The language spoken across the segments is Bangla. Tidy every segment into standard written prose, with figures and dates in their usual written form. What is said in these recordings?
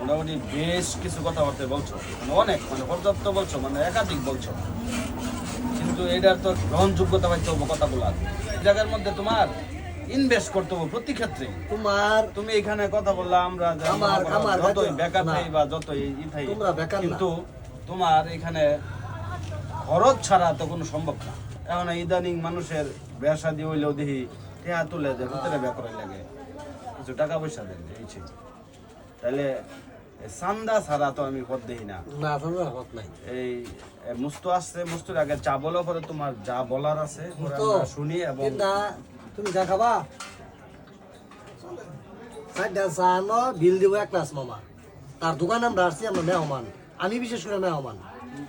মোটামুটি বেশ কিছু কথাবার্তা বলছো, মানে অনেক, মানে পর্যাপ্ত বলছো, মানে একাধিক বলছো, কিন্তু এটার তো গ্রহণযোগ্যতা পাইতে হবে কথাগুলো। এই জায়গার মধ্যে তোমার ইনভেস্ট করতে হবে প্রতি ক্ষেত্রে। তুমি এখানে কথা বললা আমরা যতই বেকার থাই বা যতই ই থাই, কিন্তু তোমার এখানে খরচ ছাড়া তো কোনো সম্ভব না। এখন ইদানিং মানুষের বিয়া শাদী হইলেও দেখি টেহা তুলে দেয়, ভিতরে বিয়া করাই লাগে, কিছু টাকা পয়সা দেন এই ছিল। তাহলে চান্দা ছাড়া তো আমি পথ দেখি না। এই মুস্তু আসছে, মুস্তুর আগে চা বলো, পরে তোমার যা বলার আছে শুনি। এবং তুমি যা খাবা বিল দিব এক ক্লাস মামা, তার দোকানে আমরা আসছি, আমরা মেহমান, আমি বিশেষ করে মেহমান,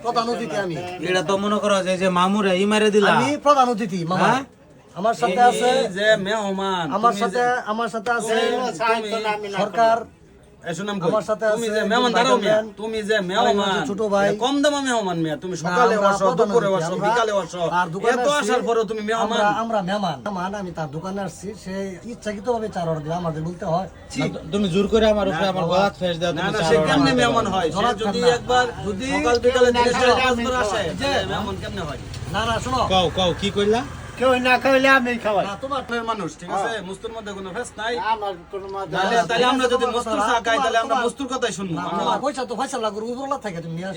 প্রধান অতিথি আমি। এটা তো মনে করো যে মামুরে ইমারে দিলা, আমি প্রধান অতিথি মামা। আমার সাথে আছে যে মেহমান, আমার সাথে আছে সরকার, আমার সাথে তুমি যে মেহমান দাঁড়াও মিয়া, তুমি যে মেহমান ছোট ভাই, কম দামা মেহমান মিয়া, তুমি সকালে আসো, দুপুরে আসো, বিকালে আসো, এত আসার পরেও তুমি মেহমান। আমরা মেহমান, আমি তার দোকানে আসছি, সে ইচ্ছাকৃতভাবে 4 অর্ডার দিল, আমাদের বলতে হয় তুমি জোর করে আমার উপরে আমার গলাত ফেস দাও। না না, সে কেমনে মেহমান হয়? সে যদি একবার সকাল বিকালে দিনে 4-5 বার আসে, যে মেহমান কেমনে হয়? না শোনো, কও কি কইলা? কেউ না খাইলে আমি খাওয়াই। না, তোমার মানুষ ঠিক আছে, মুস্তুর মধ্যে কোনো ফেস নাই। আমার কোনো তাহলে আমরা যদি মুস্তুর চা খাই, তাহলে আমরা মুস্তুর কথাই শুনবো। পয়সা তো ফয়সালা করবো, বলা থাকে তুমি নিয়ে আসো।